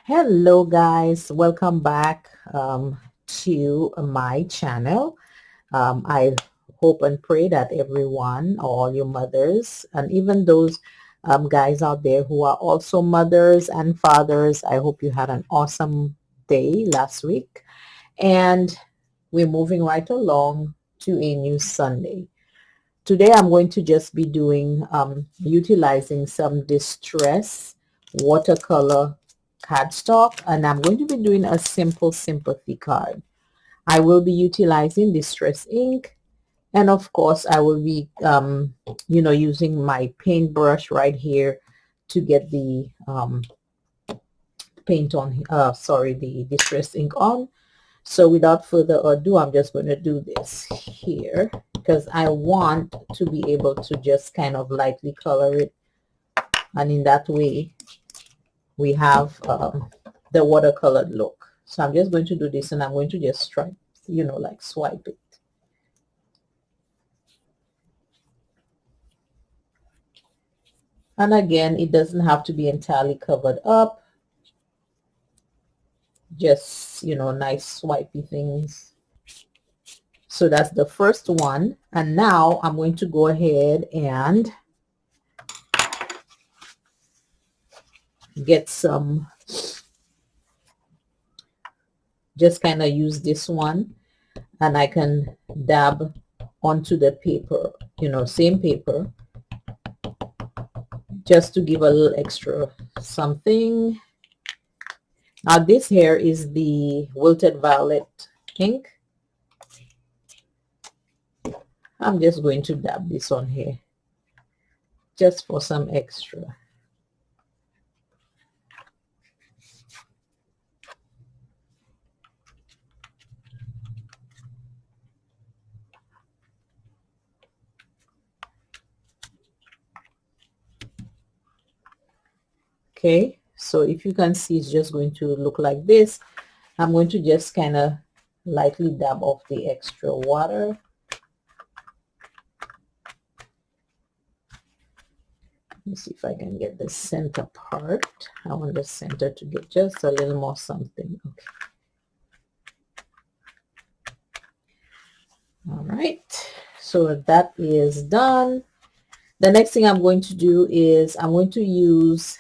Hello guys, welcome back to my channel. I hope and pray that everyone, all your mothers, and even those guys out there who are also mothers and fathers, I hope you had an awesome day last week. And we're moving right along to a new Sunday. Today I'm going to just be doing utilizing some distress watercolor cardstock, and I'm going to be doing a simple sympathy card. I will be utilizing distress ink, and of course I will be using my paintbrush right here to get the paint on the distress ink on. So without further ado, I'm just going to do this here because I want to be able to just kind of lightly color it, and in that way we have the watercolored look. So I'm just going to do this, and I'm going to just try, like swipe it. And again, it doesn't have to be entirely covered up. Just, nice swipey things. So that's the first one. And now I'm going to go ahead and get some, just kind of use this one, and I can dab onto the paper, same paper, just to give a little extra something. Now this here is the Wilted Violet ink. I'm just going to dab this on here just for some extra. Okay, so if you can see, it's just going to look like this. I'm going to just kind of lightly dab off the extra water. Let me see if I can get the center part. I want the center to get just a little more something. Okay. All right, so that is done. The next thing I'm going to do is I'm going to use,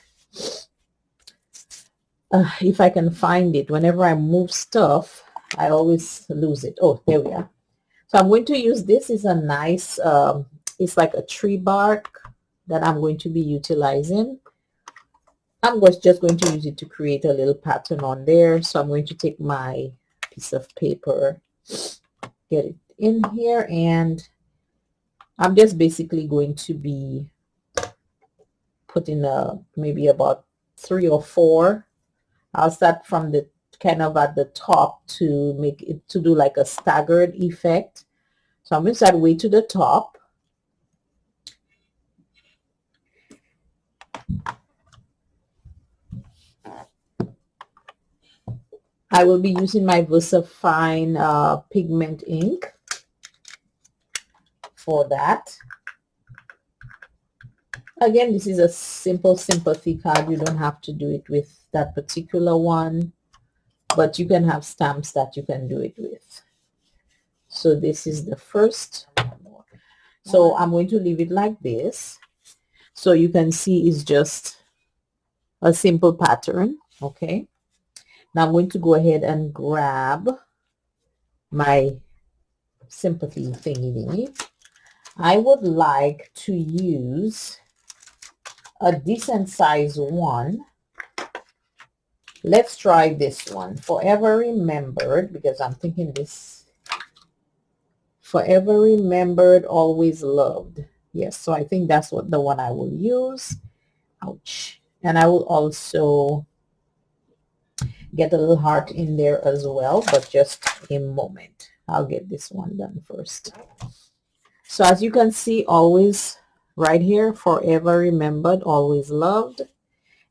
if I can find it, whenever I move stuff, I always lose it. Oh, there we are. So I'm going to use, this is a nice, it's like a tree bark that I'm going to be utilizing. I'm just going to use it to create a little pattern on there. So I'm going to take my piece of paper, get it in here, and I'm just basically going to be putting maybe about 3 or 4. I'll start from the kind of at the top to make it, to do like a staggered effect. So I'm going to start way to the top. I will be using my VersaFine pigment ink for that. Again, this is a simple sympathy card. You don't have to do it with that particular one, but you can have stamps that you can do it with. So this is the first. So I'm going to leave it like this. So you can see it's just a simple pattern. Okay. Now I'm going to go ahead and grab my sympathy thingy. I would like to use a decent size one. Let's try this one, Forever Remembered, because I'm thinking this, Forever Remembered, Always Loved. Yes, so I think that's what the one I will use. Ouch. And I will also get a little heart in there as well, but just a moment. I'll get this one done first. So as you can see, always right here, Forever Remembered, Always Loved.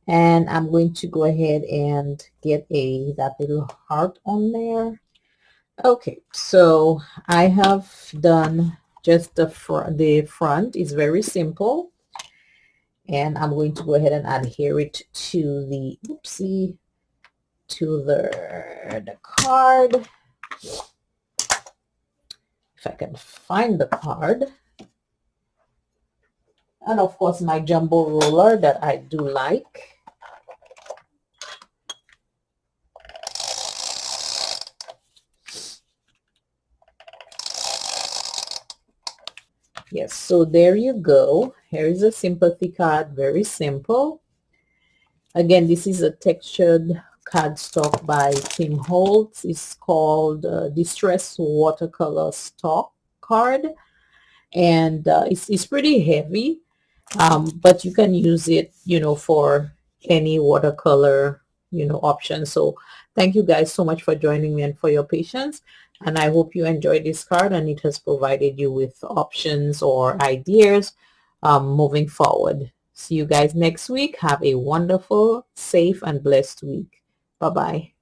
And I'm going to go ahead and get that little heart on there. Okay, so I have done just the front is very simple, and I'm going to go ahead and adhere it to the, oopsie, to the card. If I can find the card. And of course my jumbo roller that I do like. Yes, so there you go. Here is a sympathy card, very simple. Again, this is a textured cardstock by Tim Holtz. It's called Distress Watercolor Stock card, and it's pretty heavy, but you can use it, for any watercolor, option. So thank you guys so much for joining me and for your patience. And I hope you enjoyed this card and it has provided you with options or ideas moving forward. See you guys next week. Have a wonderful, safe, and blessed week. Bye-bye.